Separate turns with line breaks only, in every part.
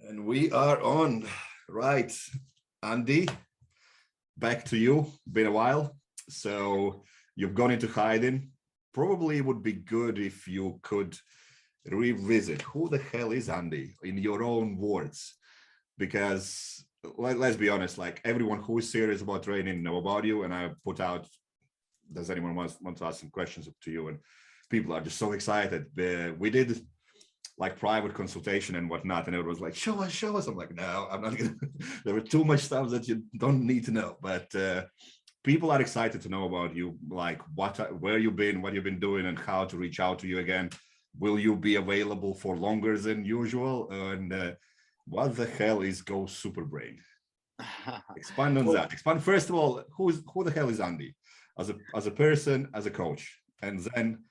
And we are on. Right. Andy, back to you. Been a while. So you've gone into hiding. Probably it would be good if you could revisit who the hell is Andy in your own words. Because let's be honest, like everyone who is serious about training know about you. And I put out, does anyone want to ask some questions to you? And people are just so excited. We did like private consultation and whatnot. And it was like, show us. I'm like, no, I'm not gonna. There were too much stuff that you don't need to know. But people are excited to know about you, like where you've been, what you've been doing, and how to reach out to you again. Will you be available for longer than usual? And what the hell is Go Superbrain? Expand on that. Expand first of all, who the hell is Andy as a person, as a coach, and then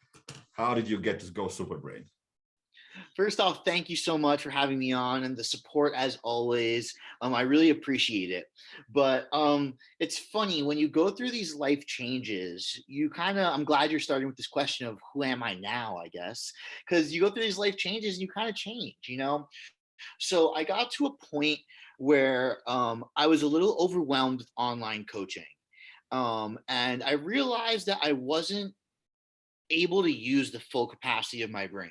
how did you get to Go Superbrain?
First off, thank you so much for having me on and the support as always. I really appreciate it. But it's funny when you go through these life changes, I'm glad you're starting with this question of who am I now, I guess, because you go through these life changes and you kind of change. So I got to a point where I was a little overwhelmed with online coaching. And I realized that I wasn't able to use the full capacity of my brain.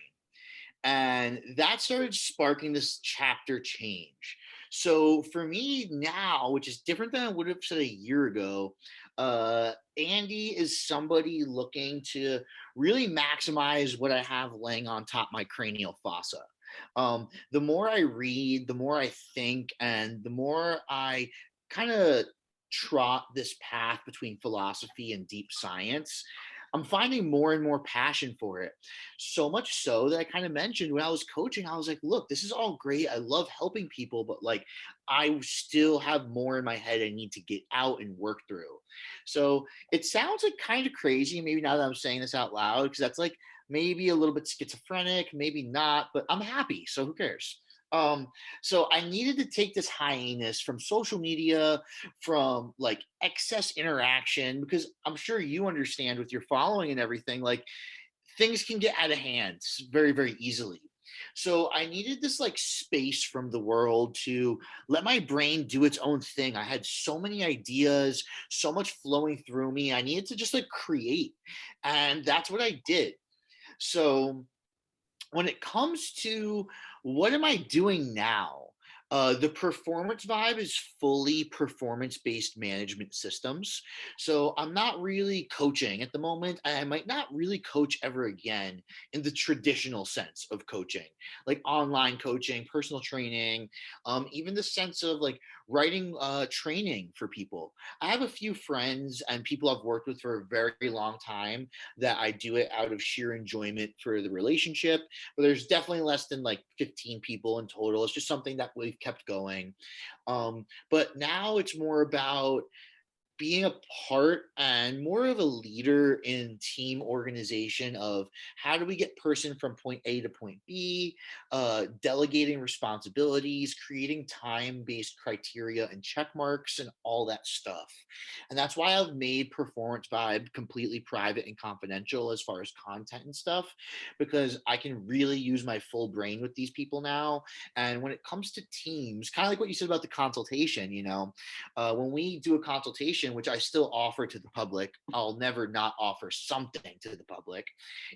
And that started sparking this chapter change. So for me now, which is different than I would have said a year ago, Andy is somebody looking to really maximize what I have laying on top my cranial fossa. The more I read, the more I think, and the more I kind of trot this path between philosophy and deep science, I'm finding more and more passion for it. So much so that I kind of mentioned when I was coaching, I was like, look, this is all great. I love helping people, but like, I still have more in my head I need to get out and work through. So it sounds like kind of crazy, maybe now that I'm saying this out loud, because that's like maybe a little bit schizophrenic, maybe not, but I'm happy. So who cares? Um, so I needed to take this hiatus from social media, from like excess interaction, because I'm sure you understand with your following and everything, like things can get out of hand very, very easily. So I needed this like space from the world to let my brain do its own thing. I had so many ideas, so much flowing through me. I needed to just like create. And that's what I did. So when it comes to what am I doing now? The performance vibe is fully performance based management systems. So I'm not really coaching at the moment. I might not really coach ever again in the traditional sense of coaching, like online coaching, personal training, even the sense of like writing training for people. I have a few friends and people I've worked with for a very long time that I do it out of sheer enjoyment for the relationship, but there's definitely less than like 15 people in total. It's just something that we've kept going. But now it's more about being a part and more of a leader in team organization of how do we get person from point A to point B, delegating responsibilities, creating time-based criteria and check marks and all that stuff. And that's why I've made Performance Vibe completely private and confidential as far as content and stuff, because I can really use my full brain with these people now. And when it comes to teams, kind of like what you said about the consultation, when we do a consultation, which I still offer to the public, I'll never not offer something to the public.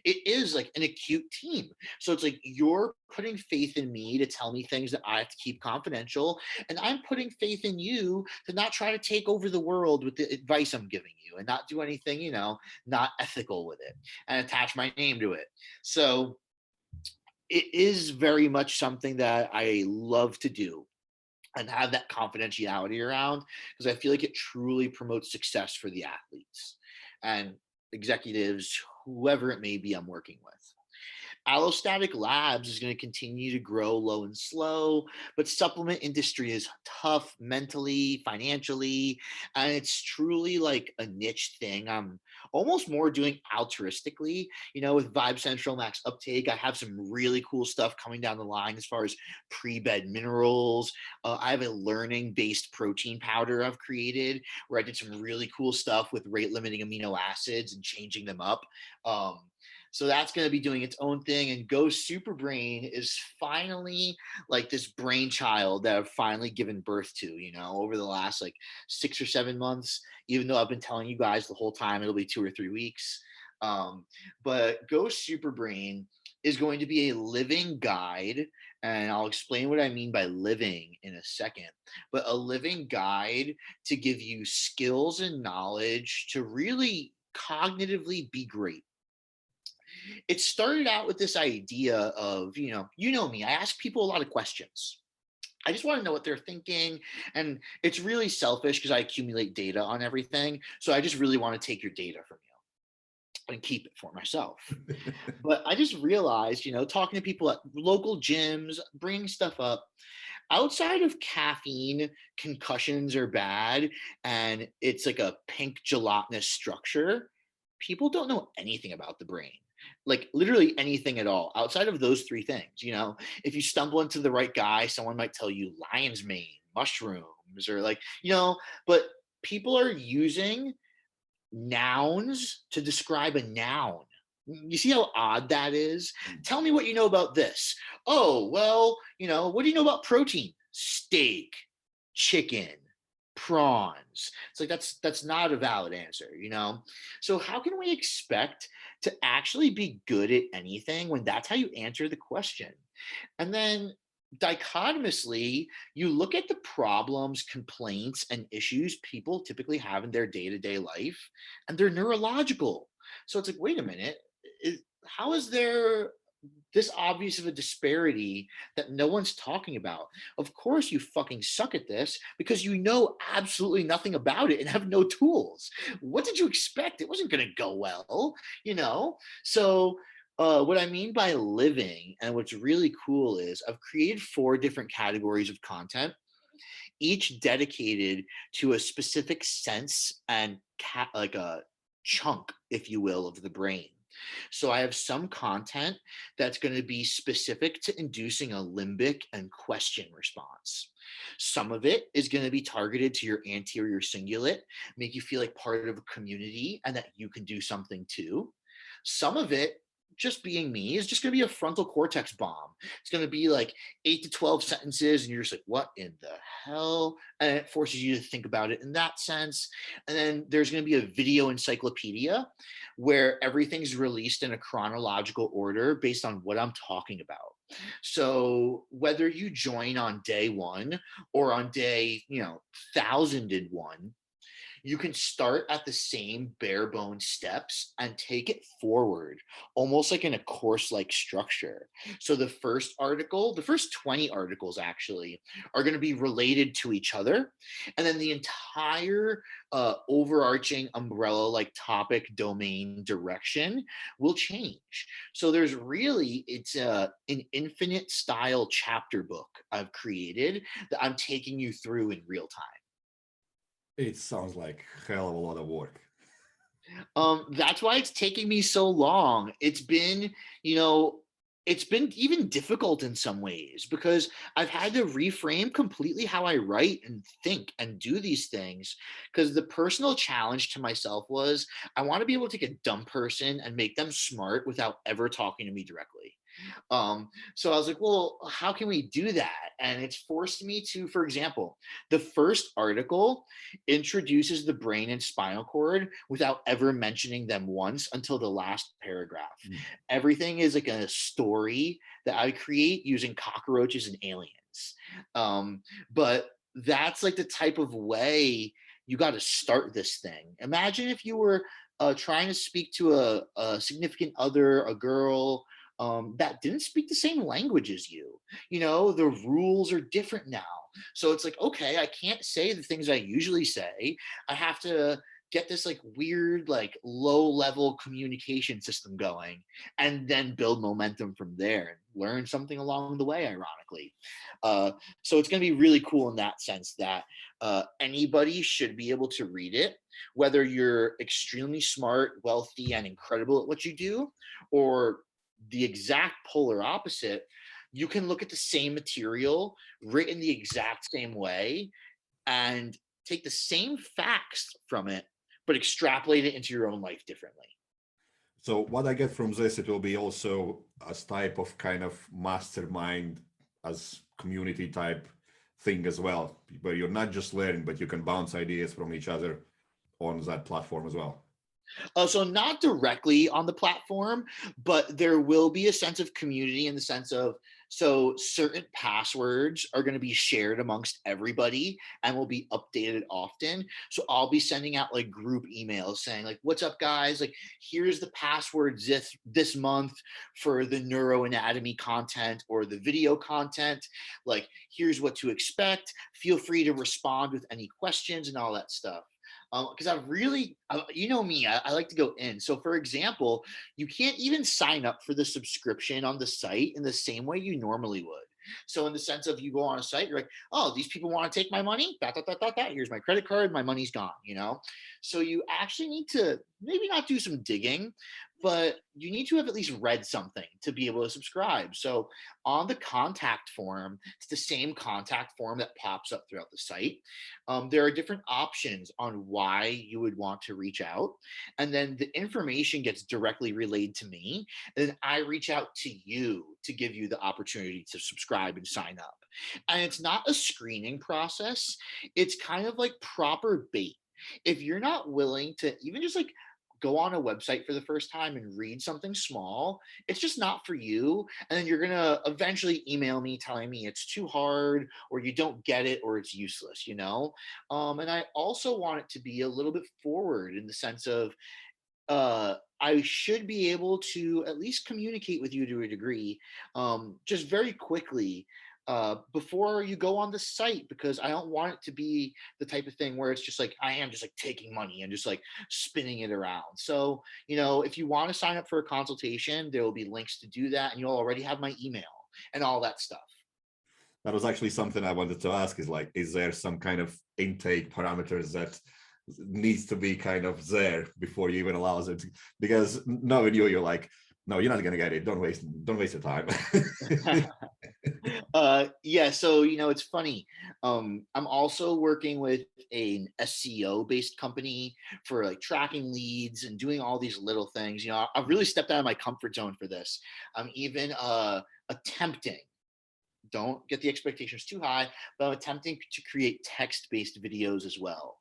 It is like an acute team. So it's like you're putting faith in me to tell me things that I have to keep confidential. And I'm putting faith in you to not try to take over the world with the advice I'm giving you and not do anything, not ethical with it and attach my name to it. So it is very much something that I love to do and have that confidentiality around, because I feel like it truly promotes success for the athletes and executives, whoever it may be I'm working with. Allostatic Labs is going to continue to grow low and slow, but supplement industry is tough mentally, financially, and it's truly like a niche thing. I'm almost more doing altruistically, with Vibe Central Max Uptake. I have some really cool stuff coming down the line as far as pre-bed minerals. I have a learning-based protein powder I've created where I did some really cool stuff with rate-limiting amino acids and changing them up. So that's going to be doing its own thing. And Go Superbrain is finally like this brainchild that I've finally given birth to, over the last like 6 or 7 months, even though I've been telling you guys the whole time it'll be 2 or 3 weeks. But Go Superbrain is going to be a living guide. And I'll explain what I mean by living in a second, but a living guide to give you skills and knowledge to really cognitively be great. It started out with this idea of, me, I ask people a lot of questions. I just want to know what they're thinking. And it's really selfish because I accumulate data on everything. So I just really want to take your data from you and keep it for myself. But I just realized, talking to people at local gyms, bringing stuff up, outside of caffeine, concussions are bad, and it's like a pink gelatinous structure, people don't know anything about the brain. Like literally anything at all outside of those three things. If you stumble into the right guy, someone might tell you lion's mane, mushrooms, or but people are using nouns to describe a noun. You see how odd that is? Tell me what you know about this. Oh, well, what do you know about protein? Steak, chicken, prawns. It's like that's not a valid answer. So how can we expect to actually be good at anything when that's how you answer the question? And then dichotomously, you look at the problems, complaints, and issues people typically have in their day-to-day life, and they're neurological. So it's like, wait a minute, how is there this obvious of a disparity that no one's talking about? Of course you fucking suck at this because you know absolutely nothing about it and have no tools. What did you expect? It wasn't going to go well, So what I mean by living, and what's really cool, is I've created 4 different categories of content, each dedicated to a specific sense and like a chunk, if you will, of the brain. So I have some content that's going to be specific to inducing a limbic and question response. Some of it is going to be targeted to your anterior cingulate, make you feel like part of a community and that you can do something too. Some of it, just being me, is just going to be a frontal cortex bomb. It's going to be like 8 to 12 sentences, and you're just like, what in the hell? And it forces you to think about it in that sense. And then there's going to be a video encyclopedia where everything's released in a chronological order based on what I'm talking about. So whether you join on day 1 or on day, 1001, you can start at the same bare bones steps and take it forward, almost like in a course-like structure. So the first 20 articles actually are going to be related to each other. And then the entire overarching umbrella, like topic, domain, direction will change. So it's an infinite style chapter book I've created that I'm taking you through in real time.
It sounds like a hell of a lot of work.
That's why it's taking me so long. It's been even difficult in some ways because I've had to reframe completely how I write and think and do these things. Because the personal challenge to myself was I want to be able to take a dumb person and make them smart without ever talking to me directly. So I was like, well, how can we do that? And it's forced me to, for example, the first article introduces the brain and spinal cord without ever mentioning them once until the last paragraph. Everything is like a story that I create using cockroaches and aliens. But that's like the type of way you got to start this thing. Imagine if you were trying to speak to a significant other, a girl, that didn't speak the same language as you. The rules are different now. So it's like, okay, I can't say the things I usually say. I have to get this like weird, like low level communication system going and then build momentum from there and learn something along the way, ironically. So it's going to be really cool in that sense that anybody should be able to read it, whether you're extremely smart, wealthy, and incredible at what you do, or the exact polar opposite. You can look at the same material written the exact same way and take the same facts from it, but extrapolate it into your own life differently.
So what I get from this, it will be also a type of kind of mastermind as community type thing as well, where you're not just learning, but you can bounce ideas from each other on that platform as well.
So not directly on the platform, but there will be a sense of community in the sense of, so certain passwords are going to be shared amongst everybody and will be updated often. So I'll be sending out like group emails saying like, what's up guys? Like, here's the passwords this month for the neuroanatomy content or the video content. Like, here's what to expect. Feel free to respond with any questions and all that stuff. Because I've really, you know me, I like to go in. So, for example, you can't even sign up for the subscription on the site in the same way you normally would. So, in the sense of you go on a site, you're like, oh, these people want to take my money. Here's my credit card. My money's gone. You know. So you actually need to maybe not do some digging, but you need to have at least read something to be able to subscribe. So on the contact form, it's the same contact form that pops up throughout the site. There are different options on why you would want to reach out. And then the information gets directly relayed to me. And then I reach out to you to give you the opportunity to subscribe and sign up. And it's not a screening process, it's kind of like proper bait. If you're not willing to even just like go on a website for the first time and read something small, it's just not for you. And then you're going to eventually email me telling me it's too hard or you don't get it or it's useless, you know? And I also want it to be a little bit forward in the sense of, I should be able to at least communicate with you to a degree, just very quickly before you go on the site, because I don't want it to be the type of thing where it's just like I am just like taking money and just like spinning it around. So, you know, if you want to sign up for a consultation, there will be links to do that, and you'll already have my email and all that stuff.
That was actually something I wanted to ask, is like, is there some kind of intake parameters that needs to be kind of there before you even allows it? Because knowing you, you're like, no, you're not going to get it. Don't waste your time.
Yeah, so you know, it's funny. I'm also working with an SEO based company for like tracking leads and doing all these little things. You know, I've really stepped out of my comfort zone for this. I'm even attempting, don't get the expectations too high, but I'm attempting to create text-based videos as well,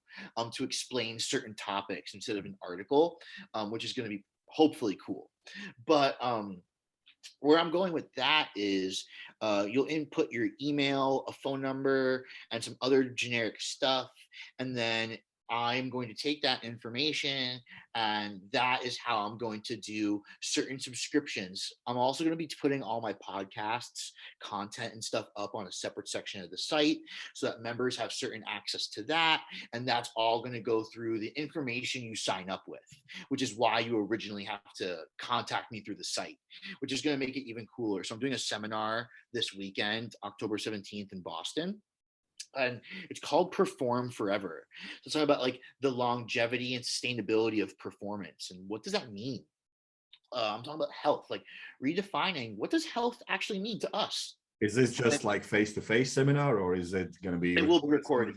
to explain certain topics instead of an article, which is going to be hopefully cool. But where I'm going with that is you'll input your email, a phone number, and some other generic stuff. And then I'm going to take that information, and that is how I'm going to do certain subscriptions. I'm also going to be putting all my podcasts, content, and stuff up on a separate section of the site so that members have certain access to that. And that's all going to go through the information you sign up with, which is why you originally have to contact me through the site, which is going to make it even cooler. So I'm doing a seminar this weekend, October 17th in Boston. And it's called Perform Forever. So it's about like the longevity and sustainability of performance. And what does that mean? I'm talking about health, like redefining what does health actually mean to us.
Is this just like face-to-face seminar, or is it going to be
It will be recorded?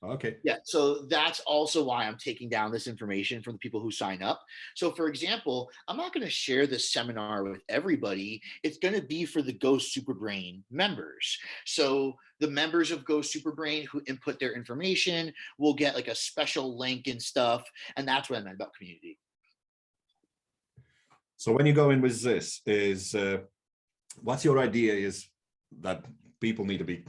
Okay.
Yeah, so that's also why I'm taking down this information from the people who sign up. So, for example, I'm not going to share this seminar with everybody. It's going to be for the Go Superbrain members. So, the members of Go Superbrain who input their information will get like a special link and stuff. And that's what I meant about community.
So, when you go in with this, is what's your idea? Is that people need to be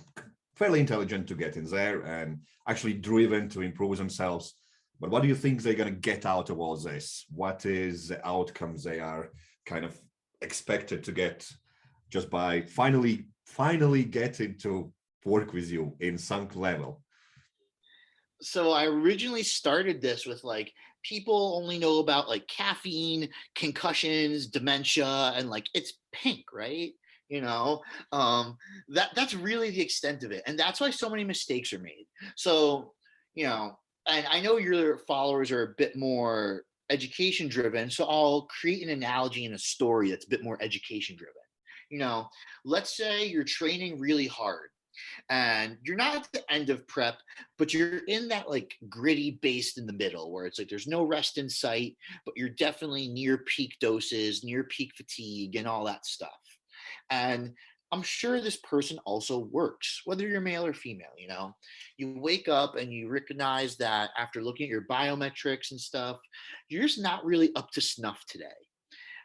fairly intelligent to get in there and actually driven to improve themselves. But what do you think they're going to get out of all this? What is the outcomes they are kind of expected to get just by finally getting to work with you in some level?
So I originally started this with like people only know about like caffeine, concussions, dementia, and like it's pink, right? You know, that's really the extent of it, and that's why so many mistakes are made. So, you know, and I know your followers are a bit more education driven, so I'll create an analogy and a story that's a bit more education driven. You know, let's say you're training really hard And you're not at the end of prep, but you're in that like gritty based in the middle where it's like there's no rest in sight, but you're definitely near peak doses, near peak fatigue, and all that stuff. And I'm sure this person also works, whether you're male or female. You wake up and you recognize that after looking at your biometrics and stuff, you're just not really up to snuff today.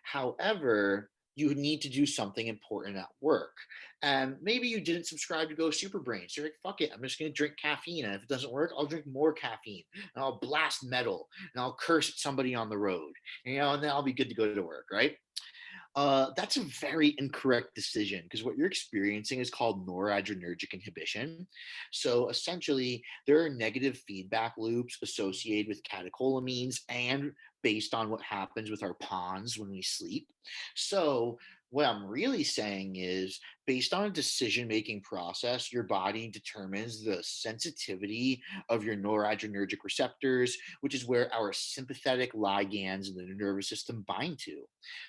However, you need to do something important at work. And maybe you didn't subscribe to Go Superbrain. So you're like, fuck it, I'm just going to drink caffeine. And if it doesn't work, I'll drink more caffeine and I'll blast metal and I'll curse at somebody on the road, and then I'll be good to go to work, right? That's a very incorrect decision because what you're experiencing is called noradrenergic inhibition. So essentially, there are negative feedback loops associated with catecholamines and based on what happens with our pons when we sleep. So what I'm really saying is based on a decision-making process, your body determines the sensitivity of your noradrenergic receptors, which is where our sympathetic ligands in the nervous system bind to.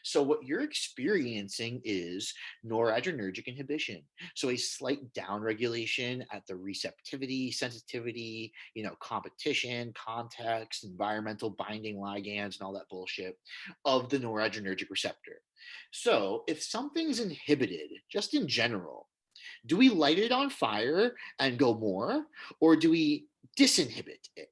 So what you're experiencing is noradrenergic inhibition. So a slight downregulation at the receptivity, sensitivity, competition, context, environmental binding ligands, and all that bullshit of the noradrenergic receptor. So if something's inhibited, just in general, do we light it on fire and go more, or do we disinhibit it?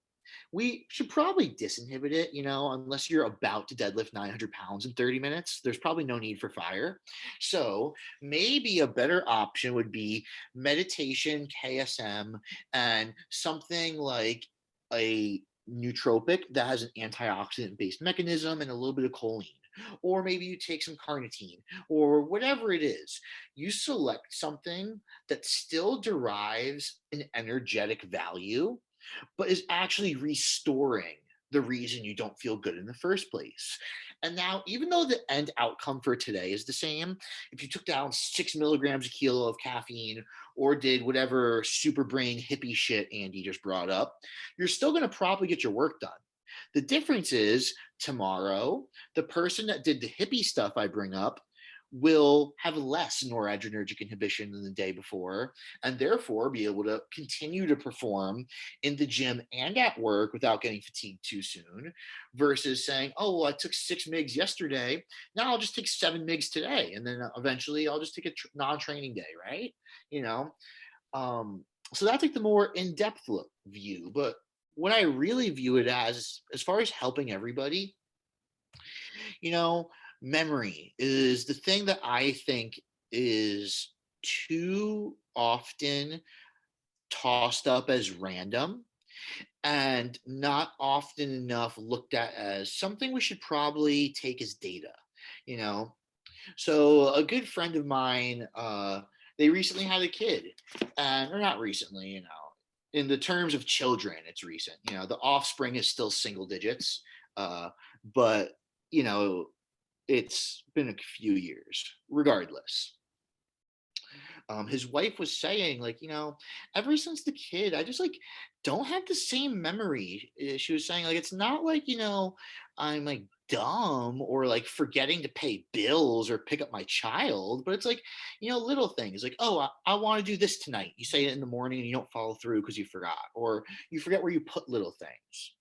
We should probably disinhibit it, unless you're about to deadlift 900 pounds in 30 minutes. There's probably no need for fire. So maybe a better option would be meditation, KSM, and something like a nootropic that has an antioxidant based mechanism and a little bit of choline. Or maybe you take some carnitine or whatever it is. You select something that still derives an energetic value but is actually restoring the reason you don't feel good in the first place. And now, even though the end outcome for today is the same, if you took down 6 milligrams a kilo of caffeine or did whatever super brain hippie shit Andy just brought up, you're still going to probably get your work done. The difference is tomorrow, the person that did the hippie stuff I bring up will have less noradrenergic inhibition than the day before, and therefore be able to continue to perform in the gym and at work without getting fatigued too soon, versus saying, oh, well, I took 6 mgs yesterday. Now I'll just take 7 mgs today. And then eventually I'll just take a non-training day, right? So that's like the more in-depth view. But what I really view it as far as helping everybody, memory is the thing that I think is too often tossed up as random and not often enough looked at as something we should probably take as data, So a good friend of mine, they recently had a kid, or not recently, in the terms of children, it's recent. The offspring is still single digits, but it's been a few years regardless. His wife was saying ever since the kid, I just don't have the same memory. She was saying it's not I'm dumb or forgetting to pay bills or pick up my child, but it's little things oh, I want to do this tonight. You say it in the morning and you don't follow through because you forgot, or you forget where you put little things.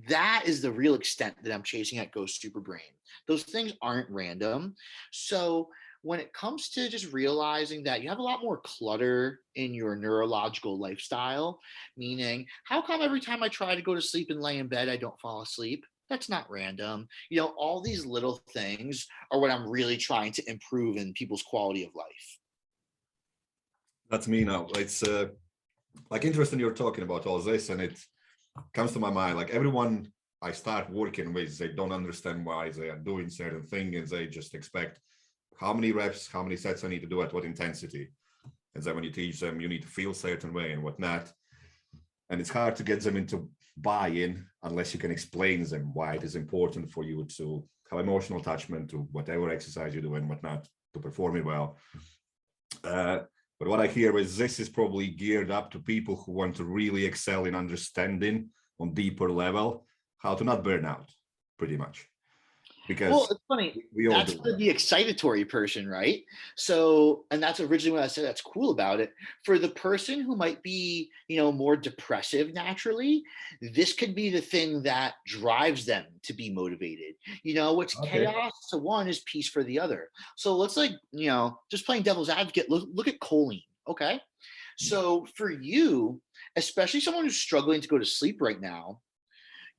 That is the real extent that I'm chasing at Go Superbrain. Those things aren't random. So when it comes to just realizing that you have a lot more clutter in your neurological lifestyle, meaning how come every time I try to go to sleep and lay in bed, I don't fall asleep? That's not random. All these little things are what I'm really trying to improve in people's quality of life.
That's me now. It's interesting you're talking about all this, and it comes to my mind, everyone I start working with, they don't understand why they are doing certain things. They just expect how many reps, how many sets I need to do at what intensity. And then when you teach them, you need to feel a certain way and whatnot. And it's hard to get them into buy-in unless you can explain to them why it is important for you to have emotional attachment to whatever exercise you do and whatnot to perform it well. But what I hear is this is probably geared up to people who want to really excel in understanding on deeper level how to not burn out, pretty much.
Well,
because
it's funny.
we all
That's
do
for
that.
the excitatory person, right? So, and that's originally what I said that's cool about it. For the person who might be, more depressive naturally, this could be the thing that drives them to be motivated. What's
Okay.
chaos to one is peace for the other. So let's just playing devil's advocate, look at choline. Okay. So for you, especially someone who's struggling to go to sleep right now,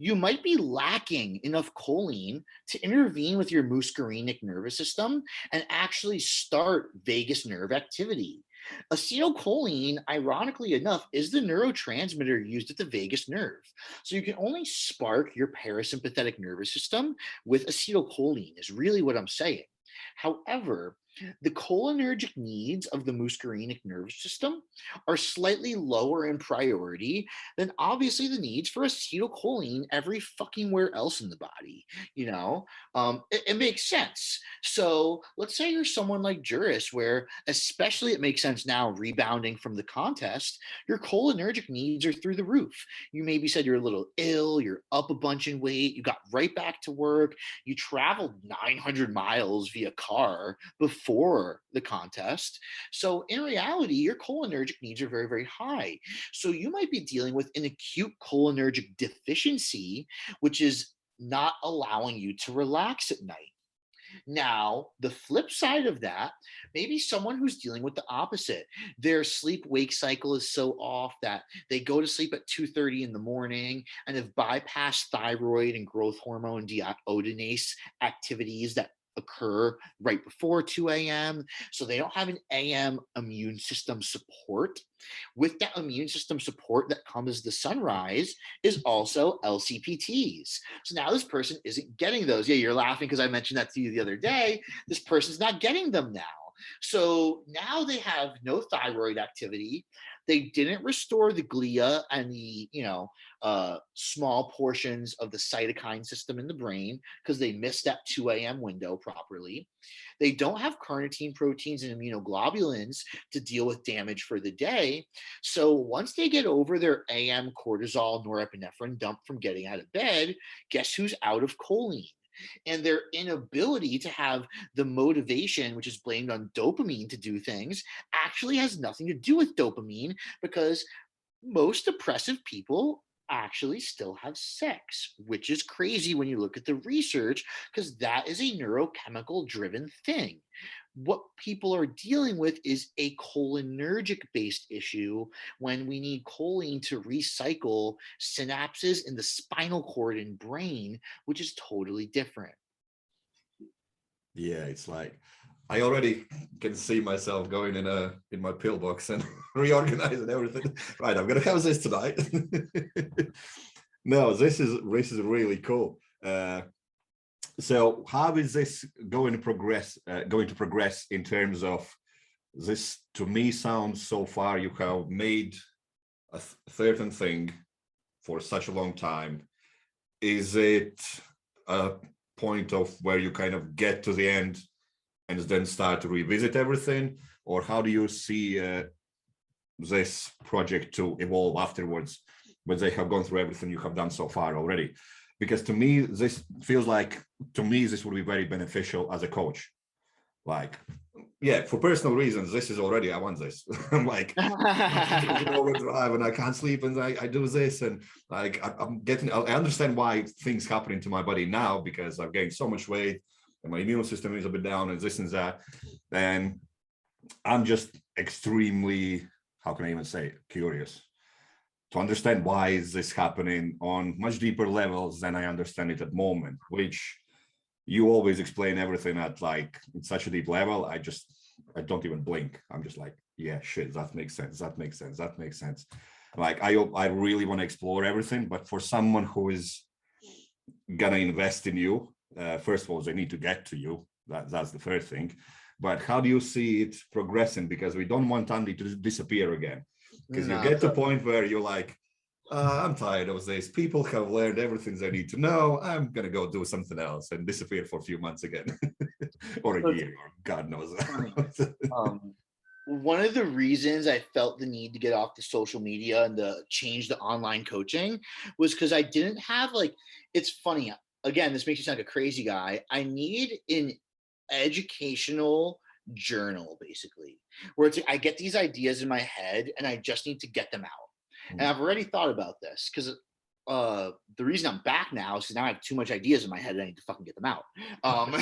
you might be lacking enough choline to intervene with your muscarinic nervous system and actually start vagus nerve activity. Acetylcholine, ironically enough, is the neurotransmitter used at the vagus nerve. So you can only spark your parasympathetic nervous system with acetylcholine, is really what I'm saying. However, the cholinergic needs of the muscarinic nervous system are slightly lower in priority than obviously the needs for acetylcholine every fucking where else in the body. It makes sense. So let's say you're someone like Juris, where especially it makes sense now rebounding from the contest, your cholinergic needs are through the roof. You maybe said you're a little ill, you're up a bunch in weight, you got right back to work, you traveled 900 miles via car before the contest. So in reality, your cholinergic needs are very, very high. So you might be dealing with an acute cholinergic deficiency, which is not allowing you to relax at night. Now, the flip side of that, maybe someone who's dealing with the opposite. Their sleep wake cycle is so off that they go to sleep at 2:30 in the morning and have bypassed thyroid and growth hormone deiodinase activities that occur right before 2 a.m. So they don't have an AM immune system support. With that immune system support that comes as the sunrise is also LCPTs. So now this person isn't getting those. Yeah, you're laughing because I mentioned that to you the other day. This person's not getting them now. So now they have no thyroid activity. They didn't restore the glia and the, small portions of the cytokine system in the brain because they missed that 2 a.m. window properly. They don't have carnitine proteins and immunoglobulins to deal with damage for the day. So once they get over their AM cortisol norepinephrine dump from getting out of bed, guess who's out of choline? And their inability to have the motivation, which is blamed on dopamine to do things, actually has nothing to do with dopamine because most depressive people actually still have sex, which is crazy when you look at the research because that is a neurochemical driven thing. What people are dealing with is a cholinergic based issue when we need choline to recycle synapses in the spinal cord and brain, which is totally different.
Yeah, it's like I already can see myself going in my pillbox and reorganizing everything. Right, I'm gonna have this tonight. No, this is really cool. So how is this going to progress? Going to progress in terms of this? To me, sounds so far you have made a certain thing for such a long time. Is it a point of where you kind of get to the end and then start to revisit everything, or how do you see this project to evolve afterwards when they have gone through everything you have done so far already? Because to me, this feels like, to me, this would be very beneficial as a coach. Like, yeah, for personal reasons, this is already, I want this. I'm like, my thinking is in overdrive and I can't sleep and I do this. And like, I understand why things happening to my body now because I've gained so much weight and my immune system is a bit down and this and that. And I'm just extremely, how can I even say, curious to understand why is this happening on much deeper levels than I understand it at the moment, which you always explain everything at like in such a deep level. I don't even blink. I'm just like, yeah, shit, that makes sense. That makes sense. That makes sense. Like I really want to explore everything, but for someone who is gonna invest in you, first of all, they need to get to you. That's the first thing. But how do you see it progressing? Because we don't want Andy to disappear again. Because you
No,
get to a point where you're like, I'm tired of this. People have learned everything they need to know. I'm going to go do something else and disappear for a few months again or a
so it's
year, or God knows.
funny. One of the reasons I felt the need to get off the social media and to change the online coaching was because I didn't have like, it's funny. again, this makes you sound like a crazy guy. I need an educational journal, basically, where it's like I get these ideas in my head and I just need to get them out. And
Mm.
I've already thought about this because the reason I'm back now is because now I have too much ideas in my head and I need to fucking get them out. Um,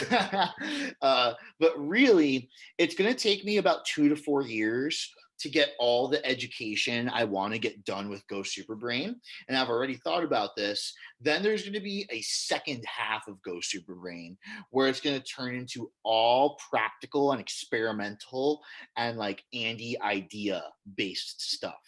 but really, it's going to take me about 2 to 4 years to get all the education I want to get done with Go Superbrain. And I've already thought about this. Then there's going to be a second half of Go Superbrain where it's going to turn into all practical and experimental and like Andy idea based stuff.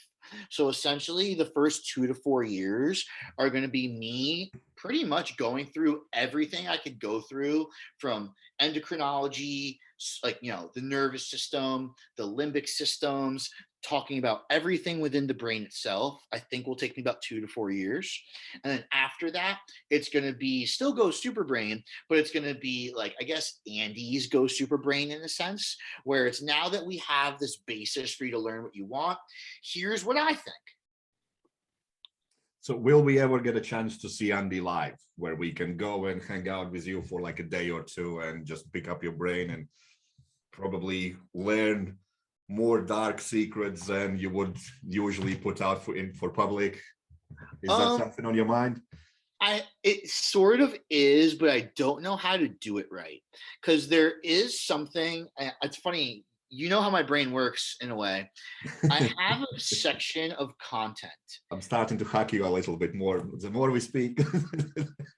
So essentially, the first 2 to 4 years are going to be me pretty much going through everything I could go through from endocrinology, like, the nervous system, the limbic systems, talking about everything within the brain itself. I think will take me about 2 to 4 years. And then after that, it's going to be still Go Superbrain, but it's going to be like, I guess, Andy's Go Superbrain in a sense, where it's now that we have this basis for you to learn what you want, here's what I think.
So will we ever get a chance to see Andy live, where we can go and hang out with you for like a day or two and just pick up your brain and probably learn more dark secrets than you would usually put out for public? Is that
Um,
something on your mind?
it sort of is, but I don't know how to do it right. Because there is something, it's funny, you know how my brain works in a way. I have a section of content.
I'm starting to hack you a little bit more the more we speak.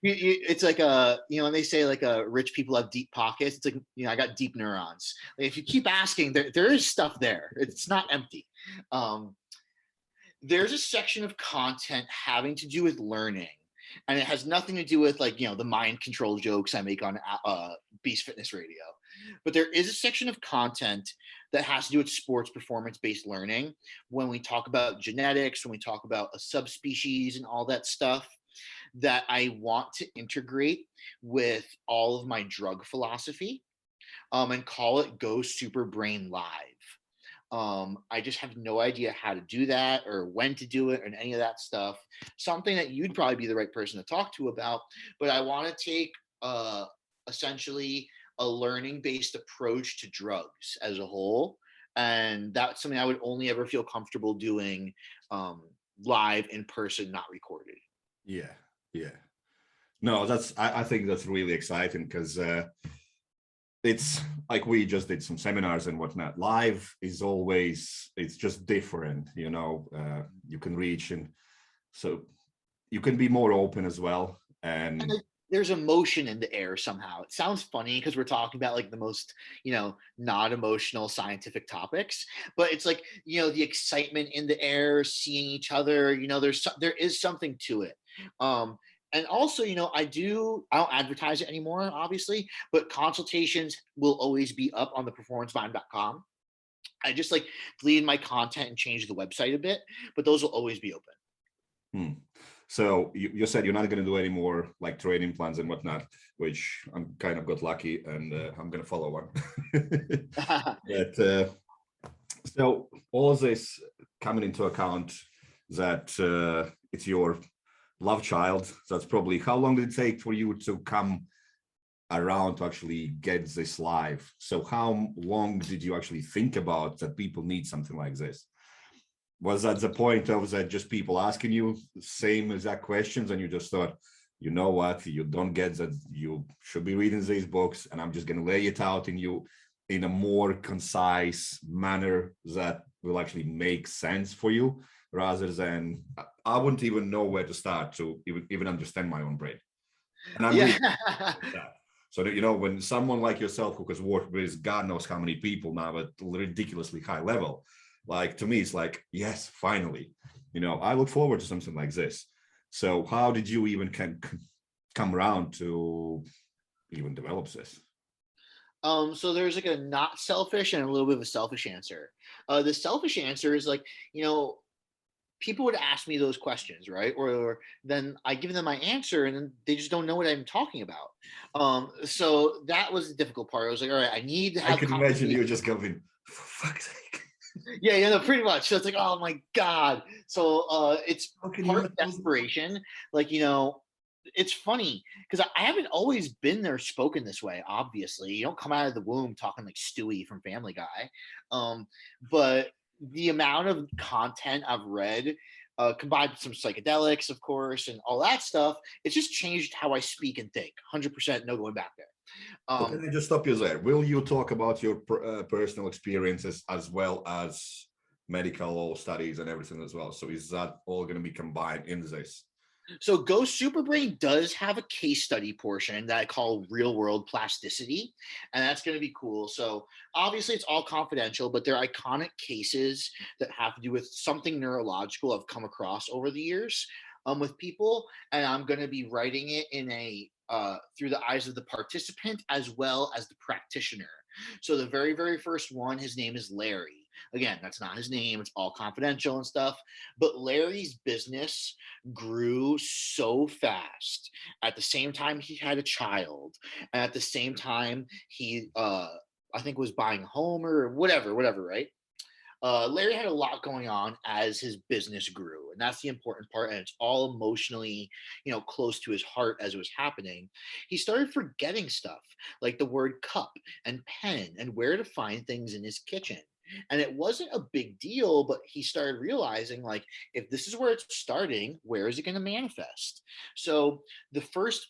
It's like when they say like rich people have deep pockets, it's like, I got deep neurons. Like, if you keep asking, there is stuff there. It's not empty. Um, there's a section of content having to do with learning, and it has nothing to do with like the mind control jokes I make on Beast Fitness Radio. But there is a section of content that has to do with sports performance based learning. When we talk about genetics, when we talk about a subspecies and all that stuff, that I want to integrate with all of my drug philosophy, and call it Go Superbrain Live. I just have no idea how to do that or when to do it and any of that stuff. Something that you'd probably be the right person to talk to about. But I want to take essentially a learning based approach to drugs as a whole. And that's something I would only ever feel comfortable doing live in person, not recorded.
Yeah, yeah. No, I think that's really exciting because it's like we just did some seminars and whatnot. Live is always, it's just different, you can reach, and so you can be more open as well. And
There's emotion in the air somehow. It sounds funny because we're talking about like the most, not emotional scientific topics, but it's like, the excitement in the air, seeing each other, there is something to it. And also, I don't advertise it anymore, obviously, but consultations will always be up on the performancevibe.com. I just like deleted my content and changed the website a bit, but those will always be open.
So you said you're not going to do any more like training plans and whatnot, which I'm kind of got lucky, and I'm going to follow one. But so all of this coming into account that it's your love child, that's probably, how long did it take for you to come around to actually get this live? So how long did you actually think about that people need something like this? Was that the point of that just people asking you same exact questions and you just thought, you know what, you don't get that, you should be reading these books, and I'm just going to lay it out in a more concise manner that will actually make sense for you, rather than I wouldn't even know where to start to even understand my own brain. And I'm really that. So that, when someone like yourself who has worked with God knows how many people now at ridiculously high level, like, to me, it's like, yes, finally, I look forward to something like this. So how did you even come around to even develop this?
So there's like a not selfish and a little bit of a selfish answer. The selfish answer is like, people would ask me those questions, right? Or then I give them my answer and then they just don't know what I'm talking about. So that was the difficult part. I was like, all right, I need to have.
I can imagine you just going, for fuck's sake.
Yeah, no, pretty much. So it's like, oh my God. So it's
How can
part
you
of desperation. Like, it's funny because I haven't always been there spoken this way. Obviously, you don't come out of the womb talking like Stewie from Family Guy. But the amount of content I've read, combined with some psychedelics, of course, and all that stuff, it's just changed how I speak and think. 100%, no going back there.
So
Um,
can I just stop you there? Will you talk about your personal experiences as well as medical studies and everything as well? So is that all going to be combined in this?
So Go Superbrain does have a case study portion that I call real world plasticity, and that's going to be cool. So obviously it's all confidential, but they're iconic cases that have to do with something neurological I've come across over the years with people, and I'm going to be writing it in a through the eyes of the participant as well as the practitioner. So the very first one, his name is Larry. Again, that's not his name; it's all confidential and stuff. But Larry's business grew so fast at the same time he had a child, and at the same time he I think was buying a home or whatever, right? Larry had a lot going on as his business grew, and that's the important part. And it's all emotionally, close to his heart as it was happening. He started forgetting stuff like the word cup and pen and where to find things in his kitchen. And it wasn't a big deal, but he started realizing, like, if this is where it's starting, where is it going to manifest? So the first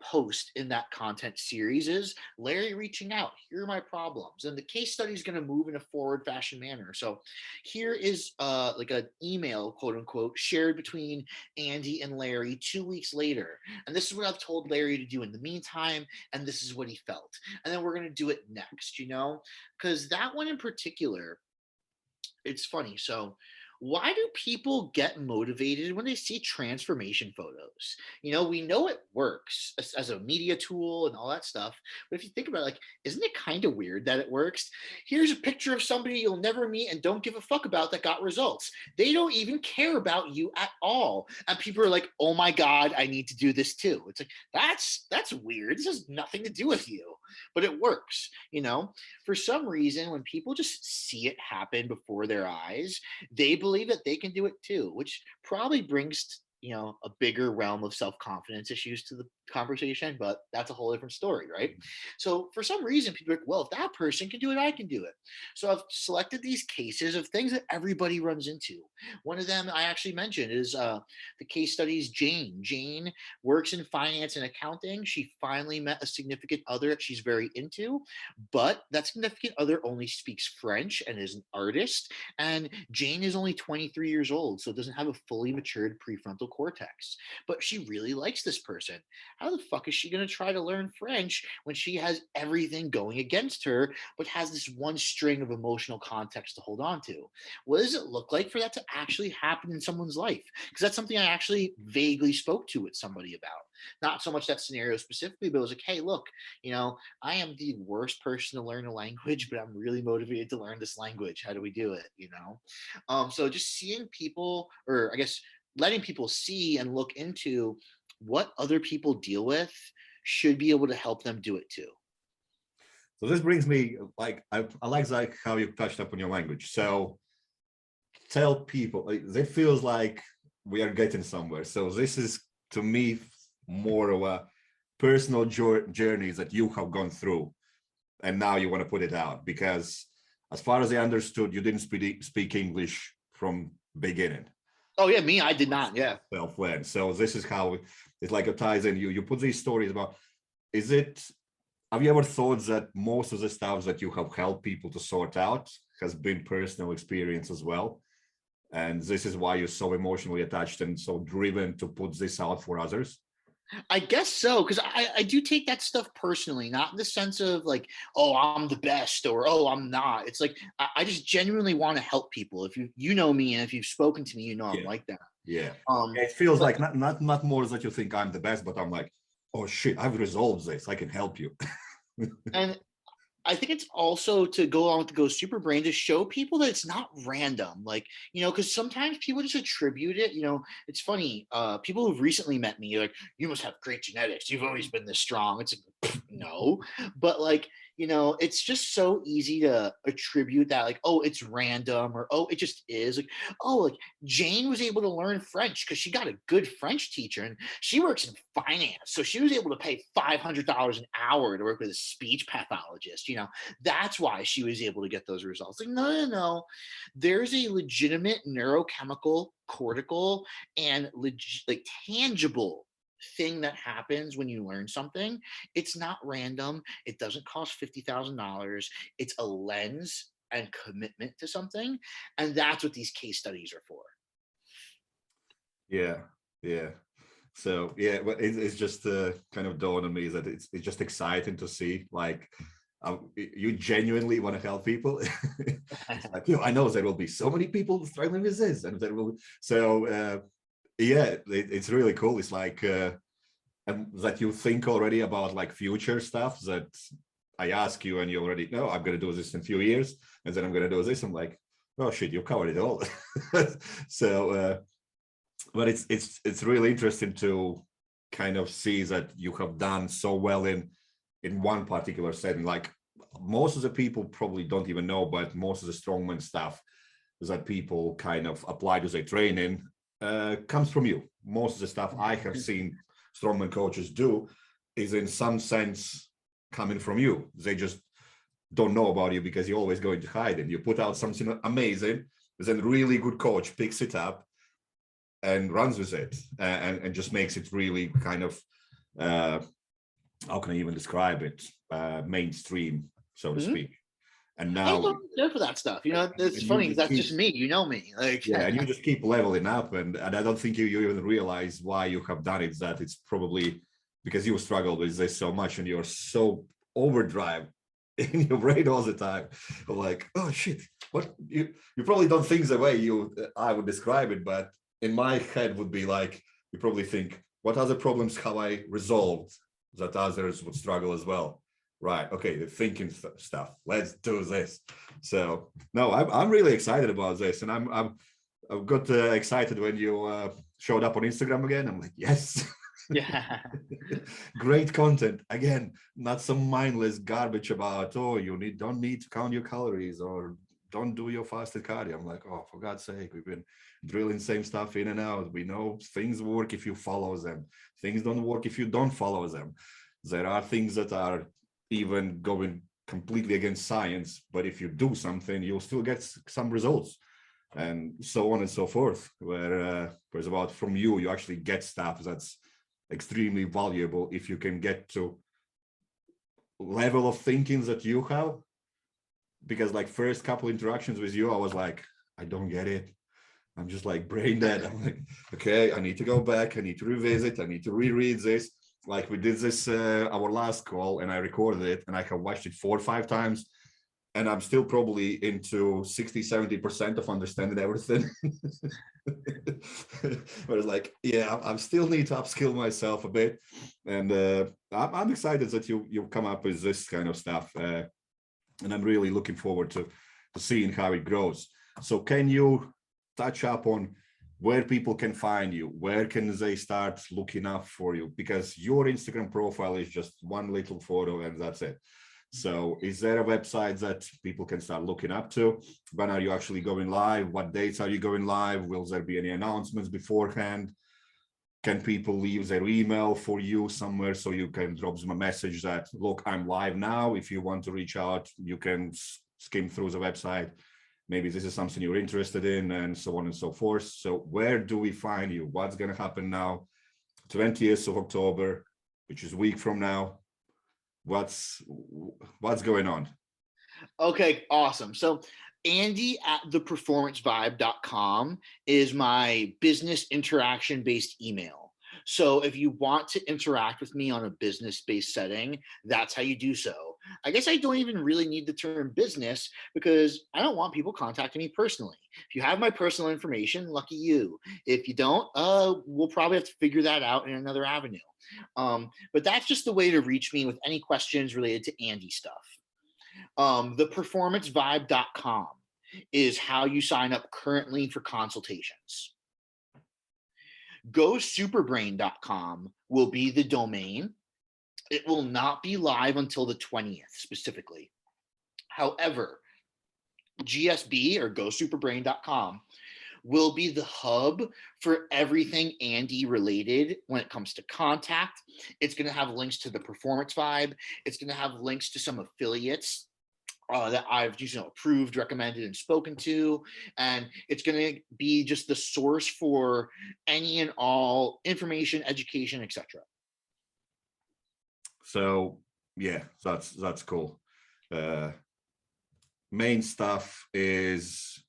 post in that content series is Larry reaching out. Here are my problems, and the case study is going to move in a forward fashion manner. So here is like an email, quote unquote, shared between Andy and Larry 2 weeks later, and this is what I've told Larry to do in the meantime, and this is what he felt, and then we're going to do it next. Because that one in particular, it's funny. So, why do people get motivated when they see transformation photos? We know it works as a media tool and all that stuff. But if you think about it, like, isn't it kind of weird that it works? Here's a picture of somebody you'll never meet and don't give a fuck about that got results. They don't even care about you at all. And people are like, oh my God, I need to do this too. It's like, that's weird. This has nothing to do with you, but it works. For some reason, when people just see it happen before their eyes, they believe that they can do it too, which probably brings a bigger realm of self-confidence issues to the conversation, but that's a whole different story, right? So for some reason people are like, well, if that person can do it, I can do it. So I've selected these cases of things that everybody runs into. One of them I actually mentioned is the case studies. Jane works in finance and accounting. She finally met a significant other that she's very into, but that significant other only speaks French and is an artist, and Jane is only 23 years old, so doesn't have a fully matured prefrontal cortex. But she really likes this person. How the fuck is she going to try to learn French when she has everything going against her, but has this one string of emotional context to hold on to? What does it look like for that to actually happen in someone's life? Because that's something I actually vaguely spoke to with somebody about. Not so much that scenario specifically, but it was like, hey, look, I am the worst person to learn a language, but I'm really motivated to learn this language. How do we do it? So just seeing people, or I guess letting people see and look into what other people deal with should be able to help them do it too.
So this brings me, like, I like how you touched up on your language. So tell people, like, it feels like we are getting somewhere. So this is, to me, more of a personal journeys that you have gone through, and now you want to put it out, because as far as I understood, you didn't speak English from beginning.
Oh yeah, me, I did not. Yeah.
Self-led. So this is how it's like it ties in. You put these stories about, have you ever thought that most of the stuff that you have helped people to sort out has been personal experience as well? And this is why you're so emotionally attached and so driven to put this out for others?
I guess so, because I do take that stuff personally, not in the sense of like, oh, I'm the best, or oh, I'm not. It's like I just genuinely want to help people. If you know me, and if you've spoken to me, I'm like that.
Yeah.
Um,
It feels
but,
like not more that you think I'm the best, but I'm like, oh shit, I've resolved this. I can help you.
and I think it's also to go on with the Go Superbrain to show people that it's not random. Like, because sometimes people just attribute it. It's funny. People who've recently met me are like, you must have great genetics. You've always been this strong. It's like, no. But like, it's just so easy to attribute that, like, oh, it's random, or oh, it just is. Like, oh, like Jane was able to learn French because she got a good French teacher and she works in finance. So she was able to pay $500 an hour to work with a speech pathologist. That's why she was able to get those results. Like, no, no, no. There's a legitimate neurochemical, cortical, and like tangible thing that happens when you learn something. It's not random. It doesn't cost $50,000. It's a lens and commitment to something. And that's what these case studies are for.
Yeah, yeah. So yeah, but it's just kind of dawned on me that it's just exciting to see, like, you genuinely want to help people. It's like, I know there will be so many people struggling with this, and there will. So yeah, it's really cool. It's like that you think already about like future stuff that I ask you, and you already know I'm going to do this in a few years, and then I'm going to do this. I'm like, oh shit, you covered it all. So. But it's really interesting to kind of see that you have done so well in one particular setting. Like, most of the people probably don't even know, but most of the strongman stuff that people kind of apply to their training comes from you. Most of the stuff I have seen strongman coaches do is in some sense coming from you. They just don't know about you because you're always going to hide it. You put out something amazing, then really good coach picks it up and runs with it, and just makes it really kind of how can I even describe it, mainstream, so to speak. And
I
now
don't care for that stuff. It's
you
funny because
just
that's
keep,
just me. Me. Like,
yeah, and you just keep leveling up, and I don't think you even realize why you have done it. That it's probably because you struggle with this so much and you're so overdrive in your brain all the time. Like, oh shit, what you probably don't think the way I would describe it, but in my head would be like, you probably think, what other problems have I resolved that others would struggle as well? Right. Okay. The thinking stuff. Let's do this. So no, I'm really excited about this, and I've got excited when you showed up on Instagram again. I'm like, yes.
yeah.
Great content again, not some mindless garbage about, oh, don't need to count your calories or don't do your fasted cardio. I'm like, oh, for God's sake, we've been drilling same stuff in and out. We know things work if you follow them. Things don't work if you don't follow them. There are things that are even going completely against science, but if you do something, you'll still get some results, and so on and so forth. Where it's about from you actually get stuff that's extremely valuable if you can get to level of thinking that you have. Because like first couple interactions with you, I was like, I don't get it. I'm just like brain dead. I'm like, okay, I need to go back. I need to revisit. I need to reread this. Like we did this, our last call, and I recorded it and I have watched it 4 or 5 times. And I'm still probably into 60-70% of understanding everything. But it's like, yeah, I still need to upskill myself a bit. And I'm excited that you come up with this kind of stuff. And I'm really looking forward to seeing how it grows. So can you touch up on where people can find you? Where can they start looking up for you? Because your Instagram profile is just one little photo and that's it. So is there a website that people can start looking up to? When are you actually going live? What dates are you going live? Will there be any announcements beforehand? Can people leave their email for you somewhere so you can drop them a message that, look, I'm live now. If you want to reach out, you can skim through the website. Maybe this is something you're interested in, and so on and so forth. So where do we find you? What's going to happen now? 20th of October, which is a week from now. What's going on?
Okay, awesome. So Andy at theperformancevibe.com is my business interaction based email. So if you want to interact with me on a business based setting, that's how you do so. I guess I don't even really need the term business because I don't want people contacting me personally. If you have my personal information, lucky you. If you don't, we'll probably have to figure that out in another avenue. But that's just the way to reach me with any questions related to Andy stuff. Theperformancevibe.com is how you sign up currently for consultations. GoSuperbrain.com will be the domain. It will not be live until the 20th specifically. However, GSB or GoSuperBrain.com will be the hub for everything Andy related when it comes to contact. It's going to have links to the Performance Vibe. It's going to have links to some affiliates that I've approved, recommended, and spoken to, and it's going to be just the source for any and all information, education, etc.
So yeah, that's cool. Main stuff is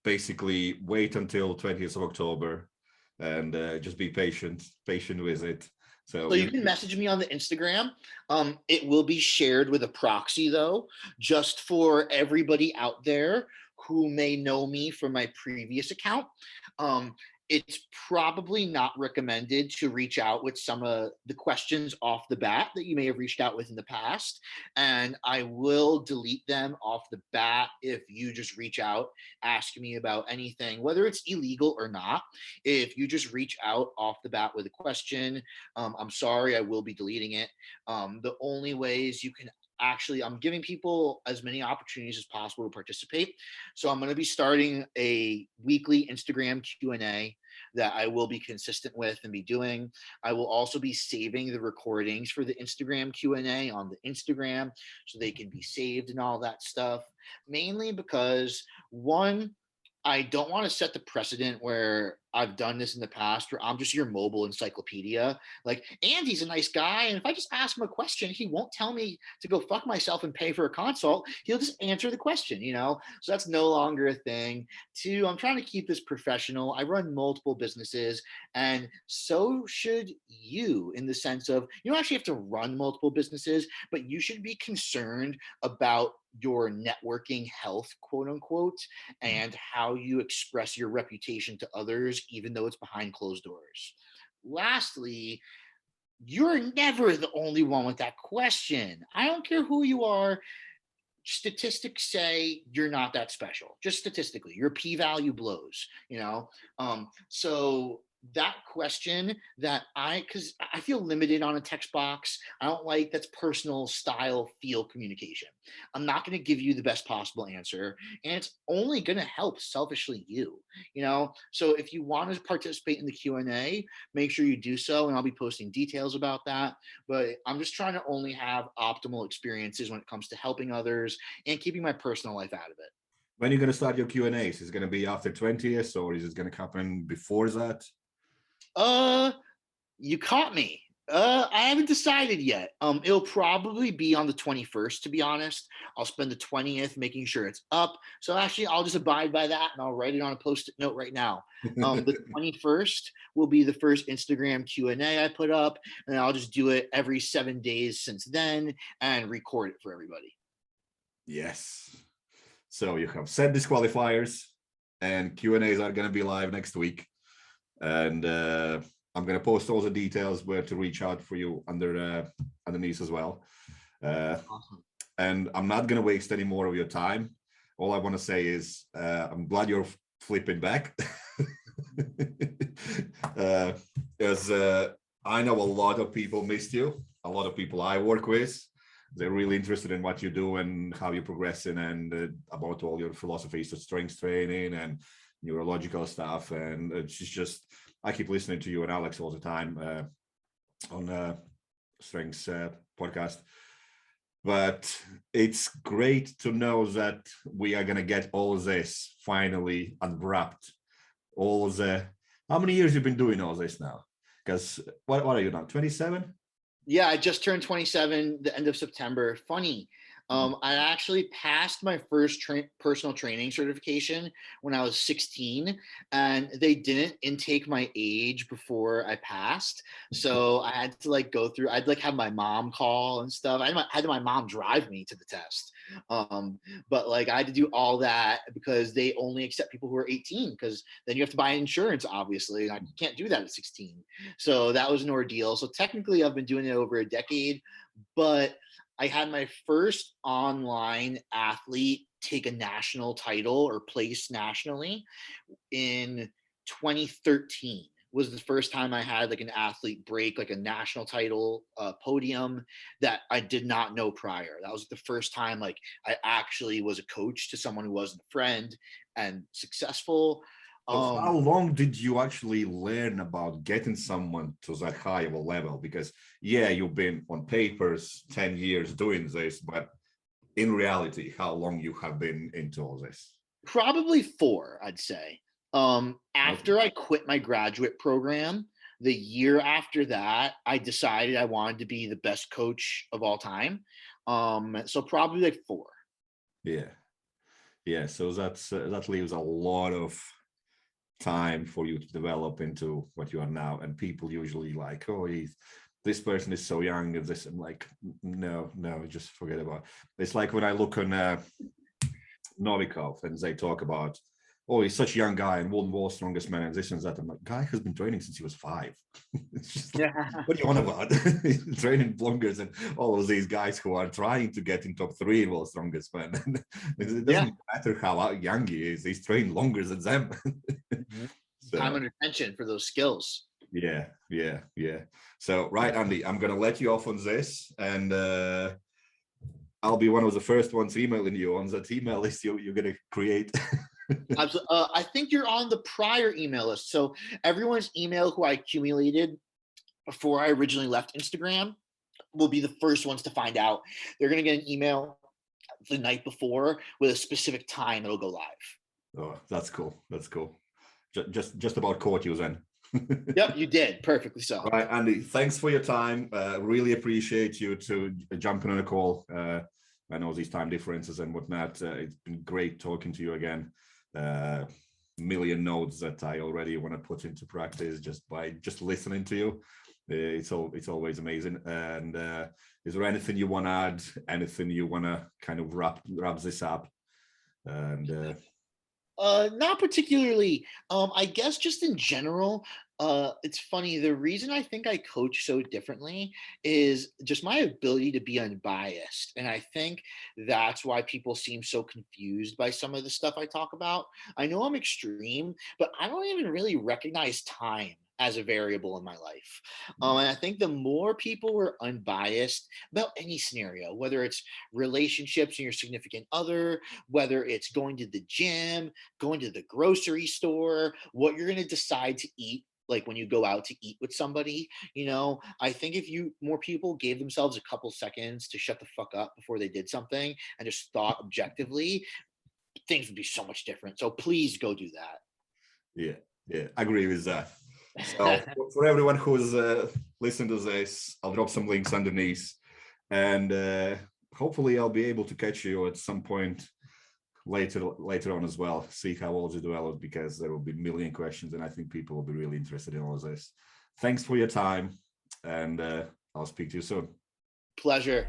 basically wait until 20th of October and just be patient with it.
So you can message me on the Instagram. It will be shared with a proxy though, just for everybody out there who may know me from my previous account. It's probably not recommended to reach out with some of the questions off the bat that you may have reached out with in the past. And I will delete them off the bat if you just reach out asking me about anything, whether it's illegal or not. If you just reach out off the bat with a question, I'm sorry, I will be deleting it. The only ways you can I'm giving people as many opportunities as possible to participate. So I'm going to be starting a weekly Instagram Q&A that I will be consistent with and be doing. I will also be saving the recordings for the Instagram Q&A on the Instagram so they can be saved and all that stuff, mainly because one, I don't want to set the precedent where I've done this in the past where I'm just your mobile encyclopedia. Like, Andy's a nice guy, and if I just ask him a question, he won't tell me to go fuck myself and pay for a consult. He'll just answer the question, So that's no longer a thing. Two, I'm trying to keep this professional. I run multiple businesses, and so should you, in the sense of you don't actually have to run multiple businesses, but you should be concerned about your networking health, quote unquote, and how you express your reputation to others, even though it's behind closed doors. Lastly, you're never the only one with that question. I don't care who you are. Statistics say you're not that special. Just statistically, your p-value blows. So that question because I feel limited on a text box. I don't like that's personal style feel communication. I'm not going to give you the best possible answer, and it's only going to help selfishly so if you want to participate in the Q&A, make sure you do so, and I'll be posting details about that. But I'm just trying to only have optimal experiences when it comes to helping others and keeping my personal life out of it.
When are you going to start your Q&As? Is it going to be after 20th, or is it going to happen before that?
You caught me. I haven't decided yet. It'll probably be on the 21st, to be honest. I'll spend the 20th making sure it's up. So actually, I'll just abide by that, and I'll write it on a post-it note right now. The 21st will be the first Instagram Q&A I put up, and I'll just do it every 7 days since then and record it for everybody.
Yes. So you have set disqualifiers, and Q&As are going to be live next week. And I'm going to post all the details where to reach out for you underneath as well. Awesome. And I'm not going to waste any more of your time. All I want to say is I'm glad you're flipping back. Because I know a lot of people missed you. A lot of people I work with, they're really interested in what you do and how you're progressing, and about all your philosophies of strength training and neurological stuff. And it's just I keep listening to you and Alex all the time on Strengths podcast. But it's great to know that we are going to get all this finally unwrapped. How many years you've been doing all this now? Because what are you now, 27?
Yeah, I just turned 27 the end of September. Funny. I actually passed my first personal training certification when I was 16, and they didn't intake my age before I passed. So I had to go through, I'd have my mom call and stuff. I had my mom drive me to the test. But I had to do all that because they only accept people who are 18, because then you have to buy insurance, obviously. And I can't do that at 16. So that was an ordeal. So technically I've been doing it over a decade, but I had my first online athlete take a national title or place nationally in 2013 was the first time I had like an athlete break like a national title podium that I did not know prior. That was the first time like I actually was a coach to someone who wasn't a friend and successful.
So how long did you actually learn about getting someone to that high of a level? Because yeah, you've been on papers 10 years doing this, but in reality, how long you have been into all this?
Probably 4, I'd say.
Okay.
After I quit my graduate program, the year after that, I decided I wanted to be the best coach of all time. So probably like 4.
Yeah. Yeah. So that leaves a lot of time for you to develop into what you are now. And people usually like, oh, this person is so young and this. I'm like, no, just forget about it. It's like when I look on Novikov and they talk about, oh, he's such a young guy and won world's strongest man and this and that. I'm like, guy has been training since he was 5. It's just like,
Yeah.
what do you want about? He's training longer than all of these guys who are trying to get in top 3 in world's strongest man. It
Yeah.
doesn't matter how young he is, he's trained longer than them.
Mhm. Time
So
and attention for those skills.
yeah. So right, Andy, I'm gonna let you off on this, and I'll be one of the first ones emailing you on that email list you're gonna create.
I think you're on the prior email list. So everyone's email who I accumulated before I originally left Instagram will be the first ones to find out. They're going to get an email the night before with a specific time it'll go live.
Oh, that's cool. That's cool. Just about caught you then.
Yep, you did perfectly so.
Right, Andy, thanks for your time. Really appreciate you to jumping on a call. I know these time differences and whatnot. It's been great talking to you again. Million notes that I already want to put into practice just by just listening to you. It's always amazing. And is there anything you want to add? Anything you want to kind of wrap this up? And
Not particularly. I guess just in general, it's funny. The reason I think I coach so differently is just my ability to be unbiased. And I think that's why people seem so confused by some of the stuff I talk about. I know I'm extreme, but I don't even really recognize time as a variable in my life. And I think the more people were unbiased about any scenario, whether it's relationships and your significant other, whether it's going to the gym, going to the grocery store, what you're going to decide to eat like when you go out to eat with somebody, I think if you more people gave themselves a couple seconds to shut the fuck up before they did something and just thought objectively, things would be so much different. So please go do
yeah, I agree with that. So
that.
for everyone who's listened to this, I'll drop some links underneath, and hopefully I'll be able to catch you at some point later on as well. See how all you develop, because there will be a million questions, and I think people will be really interested in all of this. Thanks for your time, and I'll speak to you soon.
Pleasure.